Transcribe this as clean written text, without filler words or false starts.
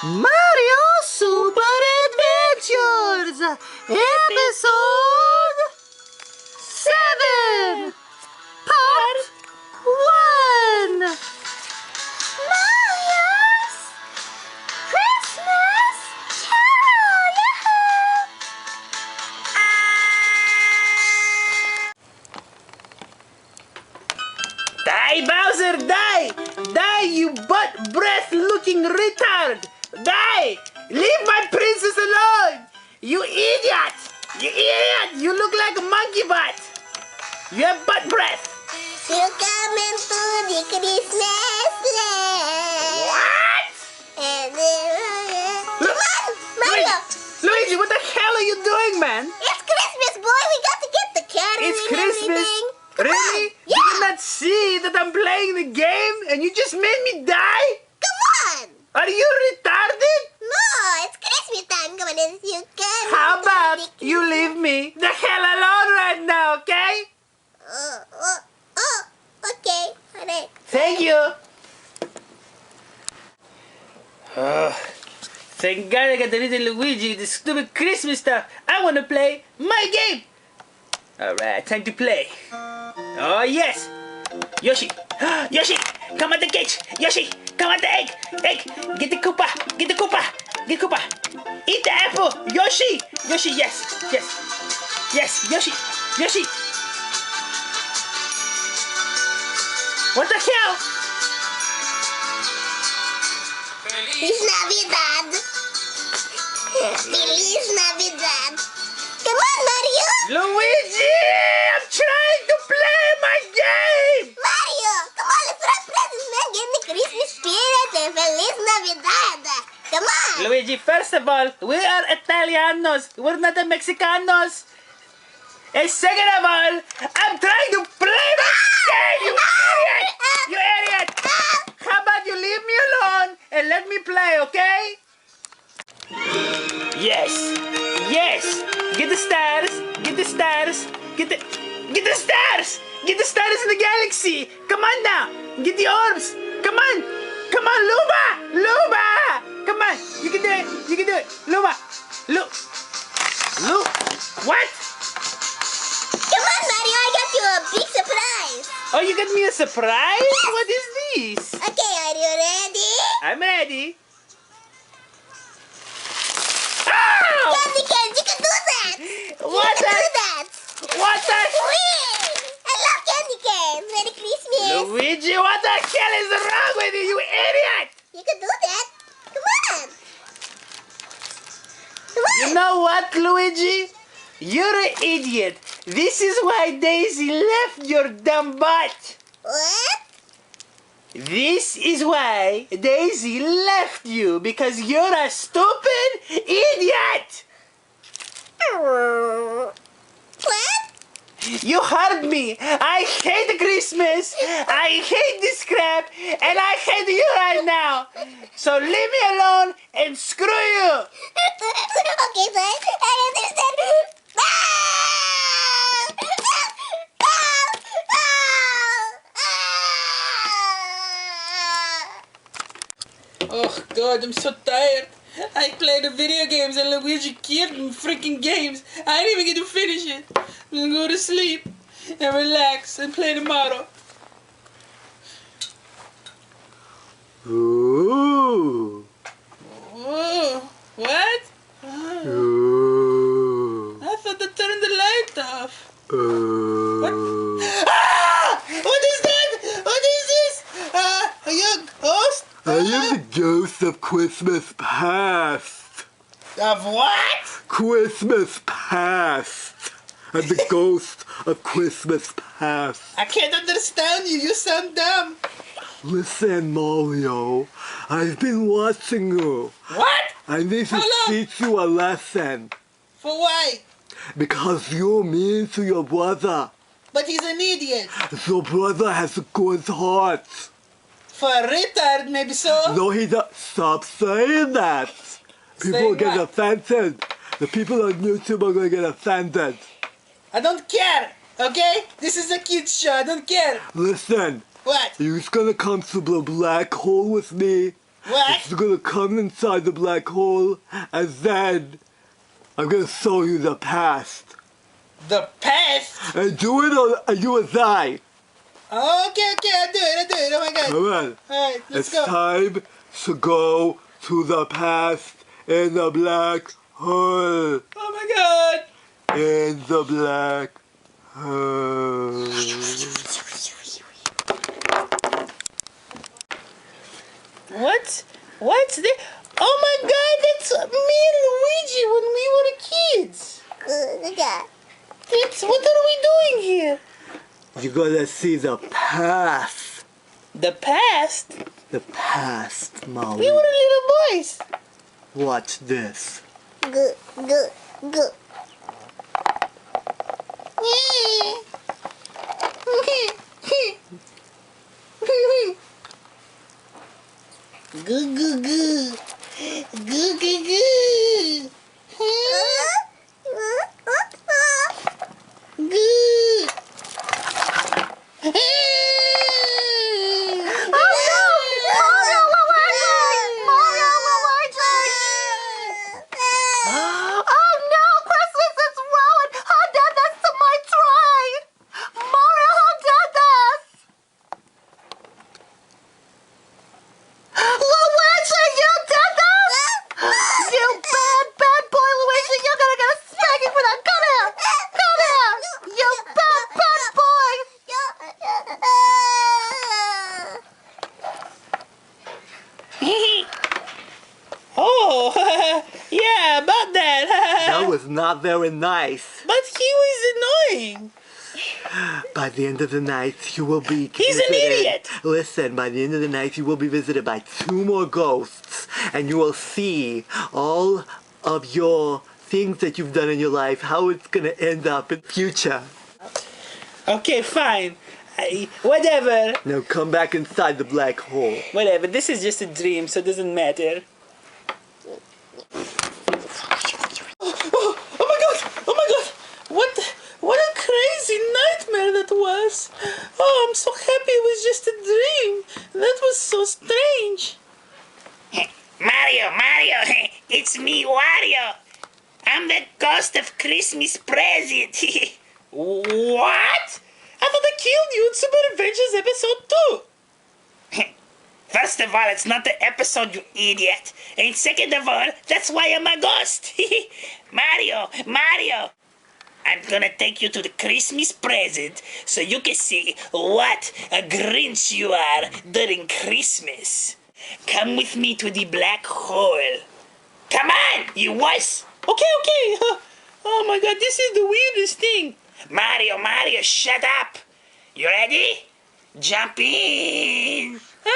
Mario Super Adventures Episode 7 Part 1 Mario's Christmas Carol! Die, Bowser, die! Die, you butt breath looking retard! Die! Leave my princess alone! You idiot! You idiot! You look like a monkey butt! You have butt breath! Welcome into the Christmas land! What? And Look, come on, Mario! Luigi, what the hell are you doing, man? It's Christmas, boy! We got to get the carol It's and Christmas? everything! Come Really? on. Yeah! You did not see that I'm playing the game and you just made me die? Come on! Are you retarded? No, it's Christmas time. Come on, you can. How about you leave me the hell alone right now, okay? Okay. Alright. Thank you. Thank God I got the little Luigi, the stupid Christmas stuff. I want to play my game. Alright, time to play. Oh, yes. Yoshi. Yoshi, come at the cage. Yoshi, come at the egg. Egg, get the Koopa. Get the Koopa. Get Koopa. Eat the apple. Yoshi. Yoshi, yes. Yes. Yes, Yoshi. Yoshi. What the hell? Feliz Navidad! Feliz Navidad! Come on, Mario! Luigi! I'm trying to play my game! Mario! Come on, let's wrap presents, man! Get in the Christmas spirit and Feliz Navidad! Come on! Luigi, first of all, we are Italianos. We're not the Mexicanos. And second of all, I'm trying to play my game, you idiot! You idiot! How about you leave me alone and let me play, okay? Yes! Yes! Get the stars! Get the stars! Get the stars! Get the stars in the galaxy! Come on now! Get the orbs! Come on! Come on, Luba! Luba! Come on! You can do it! You can do it! Luba! Lu... What? Come on, Mario! I got you a big surprise! Oh, you got me a surprise? Yes. What is this? Okay, are you ready? I'm ready. Ow! Candy Cane, you can do that! What You can the- do that! What the... Whee! I love Candy Cane! Merry Christmas! Luigi, what the hell is wrong with you, you idiot? You can do that! Come on! Come on! You know what, Luigi? You're an idiot. This is why Daisy left your dumb butt. What? This is why Daisy left you, because you're a stupid idiot. What? You hurt me. I hate Christmas. I hate this crap. And I hate you right now. So leave me alone and screw you. Okay, fine. I understand. Oh God, I'm so tired. I played the video games and Luigi killed me freaking games. I didn't even get to finish it. I'm gonna go to sleep and relax and play tomorrow. Ooh. Oh, what? Oh, Ooh. I thought they turned the light off. Ooh. Ah! What is that? What is this? Are you a ghost? I am the ghost of Christmas past. Of what? Christmas past. I'm the ghost of Christmas past. I can't understand you. You sound dumb. Listen, Mario. I've been watching you. What? I need to Hello? teach you a lesson. For why? Because you're mean to your brother. But he's an idiot. Your brother has a good heart. For a retard, maybe so. No, he doesn't. Stop saying that. People Saying get what? offended. The people on YouTube are going to get offended. I don't care. Okay? This is a kid's show. I don't care. Listen, What? you're gonna come to the black hole with me. What? It's gonna come inside the black hole, and then I'm gonna show you the past. The past? And do it or you or die. Okay, I'll do it. Oh my god. Come on. Alright, let's It's go. time to go to the past in the black hole. Oh my god. In the black hole. What's this? Oh my god, that's me and Luigi when we were kids. What are we doing here? You're gonna see the past. The past? The past, Molly. We were little boys. Watch this. Good, good, good. Goo goo goo. Goo goo goo. Goo. Oh no, Christmas is ruined! Who did this to my tray? Mario, who did this? Luigi, you did this? You bad boy, Luigi, you're gonna get a spanking for that. Come here! Come here! You bad boy! Oh, yeah, about that. That was not very nice. But he was annoying. By the end of the night, you will be He's an visited- idiot. Listen, by the end of the night, you will be visited by 2 more ghosts, and you will see all of your things that you've done in your life, how it's gonna end up in the future. Okay, fine. Whatever. Now come back inside the black hole. Whatever. This is just a dream, so it doesn't matter. Oh my god! Oh my god! What a crazy nightmare that was! Oh, I'm so happy it was just a dream. That was so strange. Mario, it's me, Wario. I'm the ghost of Christmas present. What? I thought I killed you in Super Adventures Episode 2. First of all, it's not the episode, you idiot. And second of all, that's why I'm a ghost. Mario, I'm gonna take you to the Christmas present so you can see what a Grinch you are during Christmas. Come with me to the black hole. Come on, you wuss. Okay. Oh my god, this is the weirdest thing. Mario, shut up. You ready? Jump in. Ah!